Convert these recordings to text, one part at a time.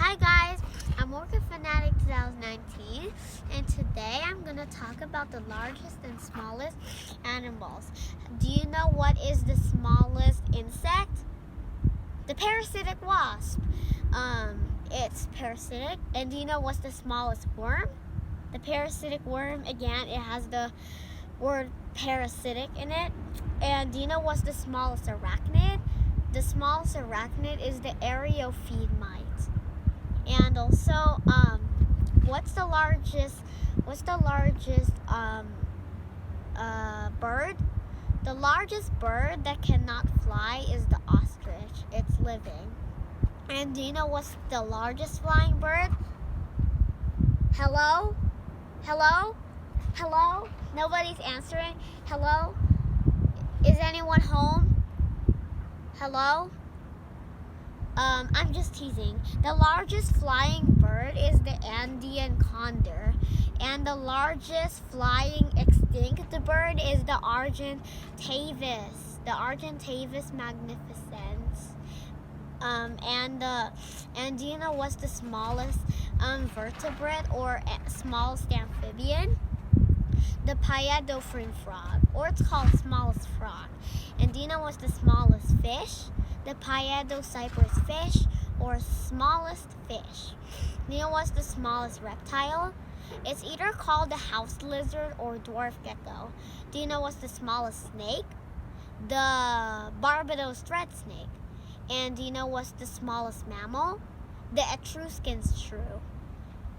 Hi guys, I'm Orca Fanatic2019 and today I'm going to talk about the largest and smallest animals. Do you know what is the smallest insect? The parasitic wasp. It's parasitic. And do you know what's the smallest worm? The parasitic worm. Again, it has the word parasitic in it. And do you know what's the smallest arachnid? The smallest arachnid is the areopheid mite. And also, what's the largest bird? The largest bird that cannot fly is the ostrich. It's living. And do you know what's the largest flying bird? Hello? Hello? Hello? Nobody's answering. Hello? Is anyone home? Hello? I'm just teasing. The largest flying bird is the Andean condor, and the largest flying extinct bird is the Argentavis, magnificens. And do you know what's the smallest vertebrate or smallest amphibian? The pyadophrin frog, or it's called smallest frog. And do you know what's the smallest fish? The pyadocypress fish, or smallest fish. Do you know what's the smallest reptile? It's either called the house lizard or dwarf gecko. Do you know what's the smallest snake? The Barbados thread snake. And do you know what's the smallest mammal? The Etruscan shrew.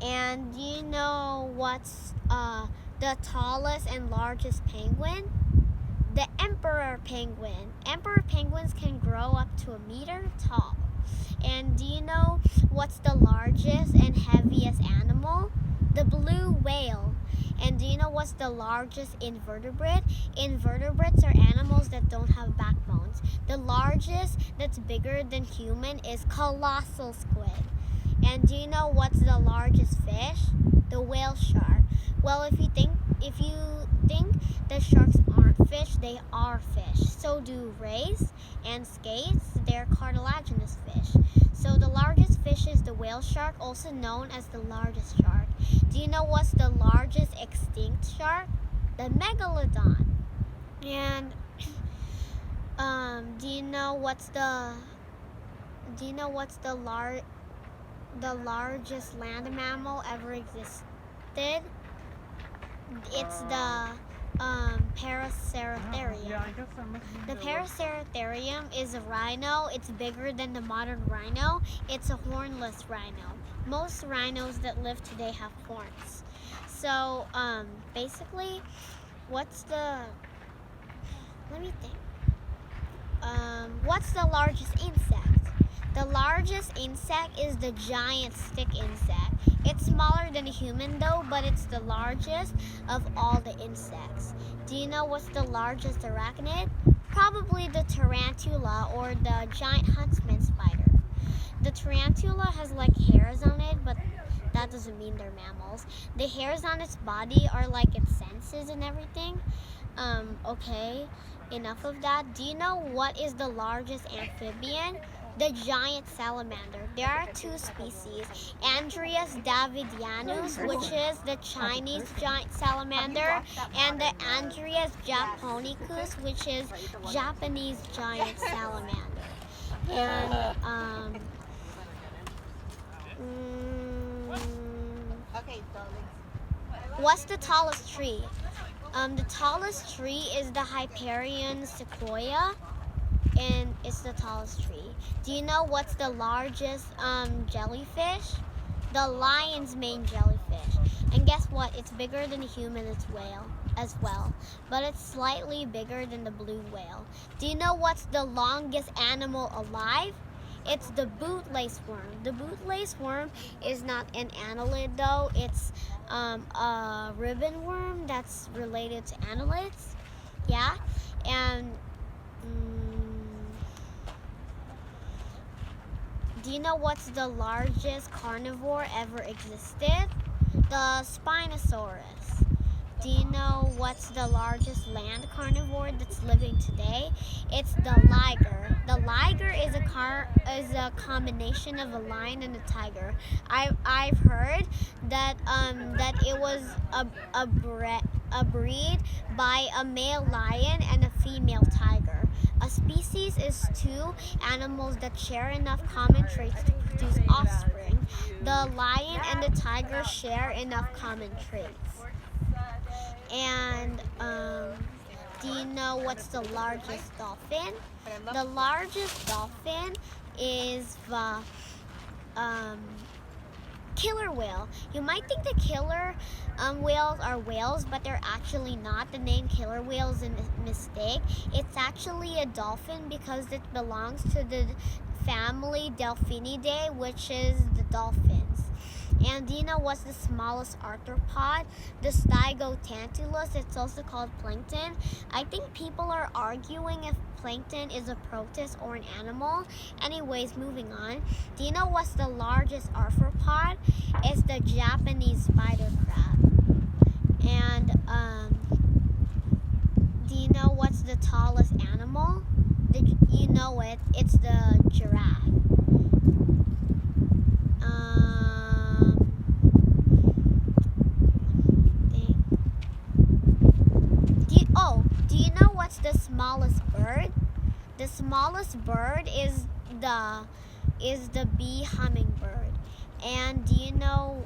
And do you know what's the tallest and largest penguin? The emperor penguin. Emperor penguins can grow up to 1 meter tall. And do you know what's the largest and heaviest animal? The blue whale. And do you know what's the largest invertebrate? Invertebrates are animals that don't have backbones. The largest that's bigger than human is colossal squid. And do you know what's the largest fish? The whale shark. Well, if you think the sharks aren't fish, they are fish. So do rays and skates. They're cartilaginous fish. So the largest fish is the whale shark, also known as the largest shark. Do you know what's the largest extinct shark? The megalodon. And do you know what's the largest land mammal ever existed? It's the Paraceratherium. The Paraceratherium is a rhino. It's bigger than the modern rhino. It's a hornless rhino. Most rhinos that live today have horns. So, basically, what's the largest insect? The largest insect is the giant stick insect. It's smaller than a human though, but it's the largest of all the insects. Do you know what's the largest arachnid? Probably the tarantula, or the giant huntsman spider. The tarantula has like hairs on it, but that doesn't mean they're mammals. The hairs on its body are like its senses and everything. Okay, enough of that. Do you know what is the largest amphibian? The giant salamander. There are two species, Andreas davidianus, which is the Chinese giant salamander, and the Andreas japonicus, which is Japanese giant salamander. And what's the tallest tree? The tallest tree is the Hyperion sequoia, and it's the tallest tree. Do you know what's the largest jellyfish? The lion's mane jellyfish. And guess what? It's bigger than a human whale as well, but it's slightly bigger than the blue whale. Do you know what's the longest animal alive? It's the bootlace worm. The bootlace worm is not an annelid though. It's a ribbon worm that's related to annelids. Yeah, and do you know what's the largest carnivore ever existed? The Spinosaurus. Do you know what's the largest land carnivore that's living today? It's the liger. The liger is a combination of a lion and a tiger. I've heard that it was a breed by a male lion and a female tiger. A species is two animals that share enough common traits to produce offspring. The lion and the tiger share enough common traits. And do you know what's the largest dolphin? The largest dolphin is the killer whale. You might think the killer whales are whales, but they're actually not. The name killer whale is a mistake. It's actually a dolphin because it belongs to the family Delphinidae, which is the dolphins. And do you know what's the smallest arthropod? The Stygotantulus. It's also called plankton. I think people are arguing if plankton is a protist or an animal. Anyways, moving on. Do you know what's the largest arthropod? It's the Japanese spider crab. And do you know what's the tallest animal? You know it. It's the giraffe. Do you know what's the smallest bird? The smallest bird is the bee hummingbird. And do you know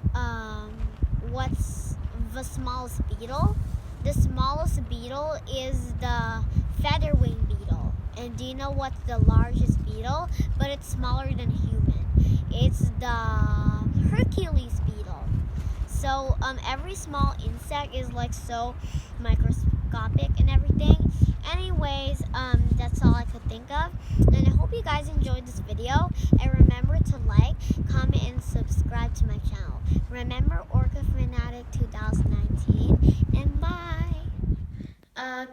what's the smallest beetle? The smallest beetle is the featherwing beetle. And do you know what's the largest beetle? But it's smaller than human. It's the Hercules beetle. So every small insect is like so microscopic and everything. Anyways, that's all I could think of. And I hope you guys enjoyed this video. And remember to like, comment, and subscribe to my channel. Remember Orca Fanatic2019. And bye.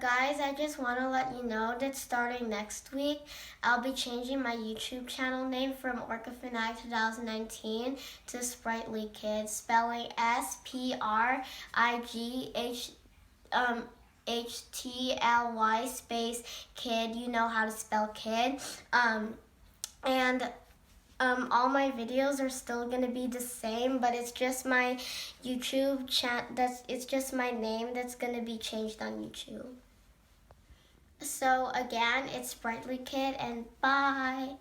Guys, I just want to let you know that starting next week, I'll be changing my YouTube channel name from Orca Fanatic2019 to Sprightly Kid, spelling SPRIGHTLY space kid. You know how to spell kid. All my videos are still gonna be the same, but it's just my YouTube channel. It's just my name that's gonna be changed on YouTube. So again, it's Sprightly Kid, and bye.